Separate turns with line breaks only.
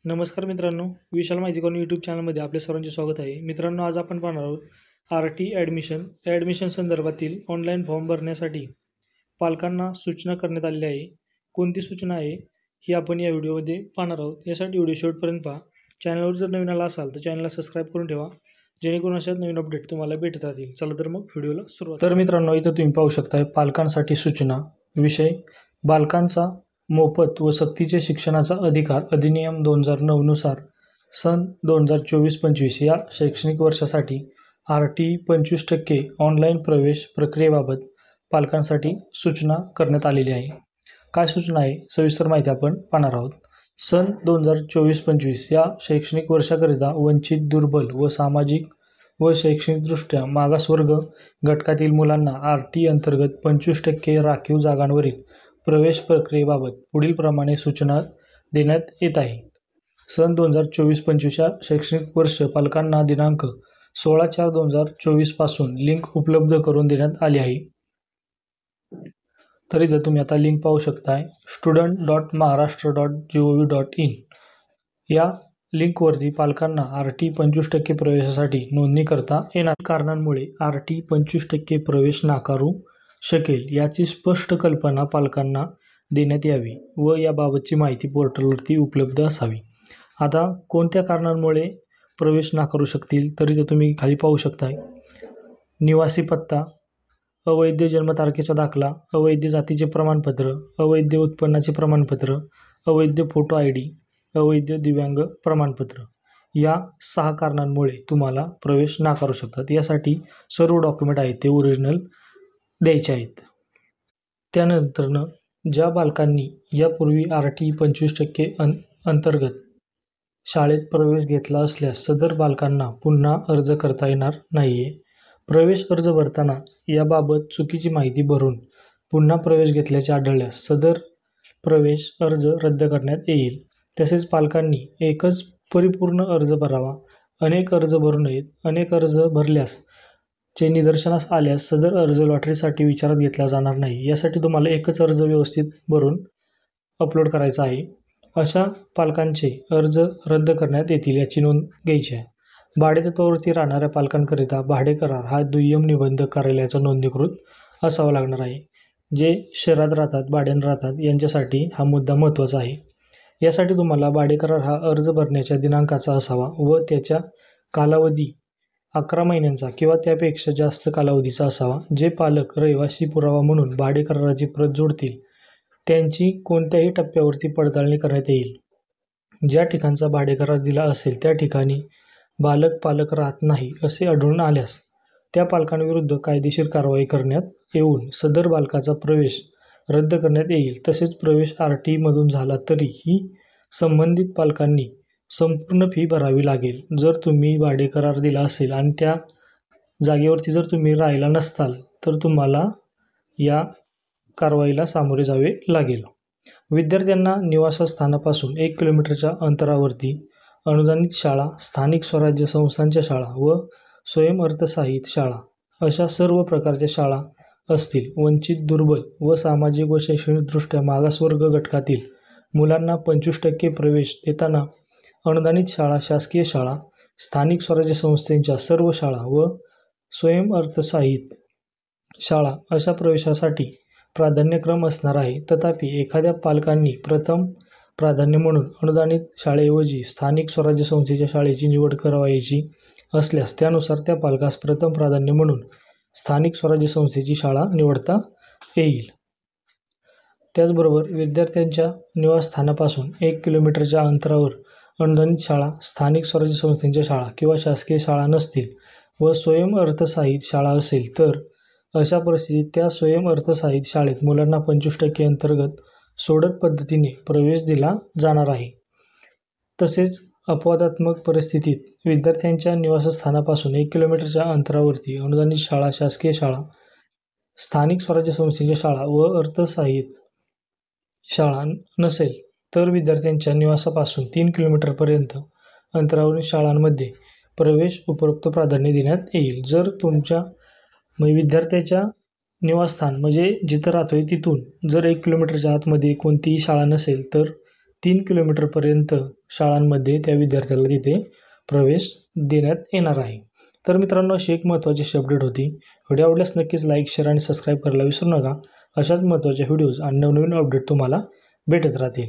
नमस्कार मित्रांनो, विशाल माहिती करून यूट्यूब चॅनलमध्ये आपल्या सर्वांचे स्वागत आहे. मित्रांनो, आज आपण पाहणार आहोत RT ॲडमिशन संदर्भातील ऑनलाईन फॉर्म भरण्यासाठी पालकांना सूचना करण्यात आलेल्या आहे. कोणती सूचना आहे ही आपण या व्हिडिओमध्ये पाहणार आहोत. यासाठी व्हिडिओ शेवटपर्यंत पहा. चॅनलवर जर नवीन आला असाल तर चॅनलला सबस्क्राईब करून ठेवा, जेणेकरून अशाच नवीन अपडेट तुम्हाला भेटत राहतील. चला तर मग व्हिडिओला सुरुवात. तर मित्रांनो, इथं तुम्ही पाहू शकता पालकांसाठी सूचना. विषय बालकांचा मोफत व सक्तीचे शिक्षणाचा अधिकार अधिनियम 2009 नुसार सन 2024-25 या शैक्षणिक वर्षासाठी RT 25% ऑनलाईन प्रवेश प्रक्रियेबाबत पालकांसाठी सूचना करण्यात आलेली आहे. काय सूचना आहे सविस्तर माहिती आपण पाहणार आहोत. सन 2024-25 या शैक्षणिक वर्षाकरिता वंचित, दुर्बल व सामाजिक व शैक्षणिकदृष्ट्या मागासवर्ग घटकातील मुलांना RT अंतर्गत 25% राखीव जागांवरील प्रवेश प्रक्रियेबाबत पुढील प्रमाणे सूचना देण्यात येत आहे. सन 2024-25 या शैक्षणिक वर्ष पालकांना दिनांक 16/4/2024 पासून लिंक उपलब्ध करून देण्यात आली आहे. तर इथं तुम्ही आता लिंक पाहू शकताय student.maharashtra.gov.in या लिंकवरती पालकांना RT 25% प्रवेशासाठी नोंदणी करता येणार. कारणांमुळे RT 25% प्रवेश नाकारू शकेल याची स्पष्ट कल्पना पालकांना देण्यात यावी व याबाबतची माहिती पोर्टलवरती उपलब्ध असावी. आता कोणत्या कारणांमुळे प्रवेश नाकारू शकतील तर इथं तुम्ही खाली पाहू शकताय निवासी पत्ता, अवैध जन्मतारखेचा दाखला, अवैध जातीचे प्रमाणपत्र, अवैध उत्पन्नाचे प्रमाणपत्र, अवैध फोटो ID, अवैध दिव्यांग प्रमाणपत्र या 6 कारणांमुळे तुम्हाला प्रवेश नाकारू शकतात. यासाठी सर्व डॉक्युमेंट आहेत ते ओरिजिनल द्यायचे आहेत. त्यानंतरनं ज्या बालकांनी यापूर्वी RT 25% अंतर्गत शाळेत प्रवेश घेतला असल्यास सदर बालकांना पुन्हा अर्ज करता येणार नाहीये. प्रवेश अर्ज भरताना याबाबत चुकीची माहिती भरून पुन्हा प्रवेश घेतल्याचे आढळल्यास सदर प्रवेश अर्ज रद्द करण्यात येईल. तसेच पालकांनी एकच परिपूर्ण अर्ज भरावा. अनेक अर्ज भरू नयेत. अनेक अर्ज भरल्यास चे निदर्शनास आल्यास सदर अर्ज लॉटरीसाठी विचारात घेतला जाणार नाही. यासाठी तुम्हाला एकच अर्ज व्यवस्थित भरून अपलोड करायचा आहे. अशा पालकांचे अर्ज रद्द करण्यात येतील याची नोंद घ्यायची आहे. भाडेतत्वावरती राहणाऱ्या पालकांकरिता भाडे करार हा दुय्यम निबंधक कार्यालयाचा नोंदणीकृत असावा लागणार आहे. जे शहरात राहतात, भाड्यानं राहतात यांच्यासाठी हा मुद्दा महत्त्वाचा आहे. यासाठी तुम्हाला भाडे करार हा अर्ज भरण्याच्या दिनांकाचा असावा व त्याच्या कालावधी 11 महिन्यांचा किंवा त्यापेक्षा जास्त कालावधीचा असावा. जे पालक रहिवासी पुरावा म्हणून भाडे कराराची प्रत जोडतील त्यांची कोणत्याही टप्प्यावरती पडताळणी करण्यात येईल. ज्या ठिकाणचा भाडे करार दिला असेल त्या ठिकाणी पालक राहत नाही असे आढळून आल्यास त्या पालकांविरुद्ध कायदेशीर कारवाई करण्यात येऊन सदर बालकाचा प्रवेश रद्द करण्यात येईल. तसेच प्रवेश RT मधून झाला तरीही संबंधित पालकांनी संपूर्ण फी भरावी लागेल. जर तुम्ही भाडे करार दिला असेल आणि त्या जागेवरती जर तुम्ही राहिला नसताल तर तुम्हाला या कारवाईला सामोरे जावे लागेल. विद्यार्थ्यांना निवासस्थानापासून 1 किलोमीटरच्या अंतरावरती अनुदानित शाळा, स्थानिक स्वराज्य संस्थांच्या शाळा व स्वयंअर्थसहाय्यित शाळा अशा सर्व प्रकारच्या शाळा असतील. वंचित, दुर्बल व सामाजिक व शैक्षणिकदृष्ट्या मागासवर्ग घटकातील मुलांना 25% प्रवेश देताना अनुदानित शाळा, शासकीय शाळा, स्थानिक स्वराज्य संस्थेच्या सर्व शाळा व स्वयंअर्थसहाय्यित शाळा अशा प्रवेशासाठी प्राधान्यक्रम असणार आहे. तथापि एखाद्या पालकांनी प्रथम प्राधान्य म्हणून अनुदानित शाळेऐवजी स्थानिक स्वराज्य संस्थेच्या शाळेची निवड करावयाची असल्यास त्यानुसार त्या पालकास प्रथम प्राधान्य म्हणून स्थानिक स्वराज्य संस्थेची शाळा निवडता येईल. त्याचबरोबर विद्यार्थ्यांच्या निवासस्थानापासून 1 किलोमीटरच्या अंतरावर अनुदानित शाळा, स्थानिक स्वराज्य संस्थेच्या शाळा किंवा शासकीय शाळा नसतील व स्वयंअर्थसहाय्यित शाळा असेल तर अशा परिस्थितीत त्या स्वयंअर्थसहाय्यित शाळेत मुलांना 25% अंतर्गत सोडत पद्धतीने प्रवेश दिला जाणार आहे. तसेच अपवादात्मक परिस्थितीत विद्यार्थ्यांच्या निवासस्थानापासून 1 किलोमीटरच्या अंतरावरती अनुदानित शाळा, शासकीय शाळा, स्थानिक स्वराज्य संस्थेच्या शाळा व अर्थसहाय्यित शाळा नसेल तर विद्यार्थ्यांच्या निवासापासून 3 किलोमीटरपर्यंत अंतरावरील शाळांमध्ये प्रवेश उपरोक्त प्राधान्य देण्यात येईल. जर तुमच्या विद्यार्थ्याच्या निवासस्थान म्हणजे जिथं राहतोय तिथून जर 1 किलोमीटरच्या आतमध्ये कोणतीही शाळा नसेल तर
3 किलोमीटरपर्यंत शाळांमध्ये त्या विद्यार्थ्याला तिथे प्रवेश देण्यात येणार आहे. तर मित्रांनो, अशी एक महत्त्वाची अपडेट होती. व्हिडिओ आवडल्यास नक्कीच लाईक, शेअर आणि सबस्क्राईब करायला विसरू नका. अशाच महत्त्वाच्या व्हिडिओज आणि नवनवीन अपडेट तुम्हाला भेटत राहतील.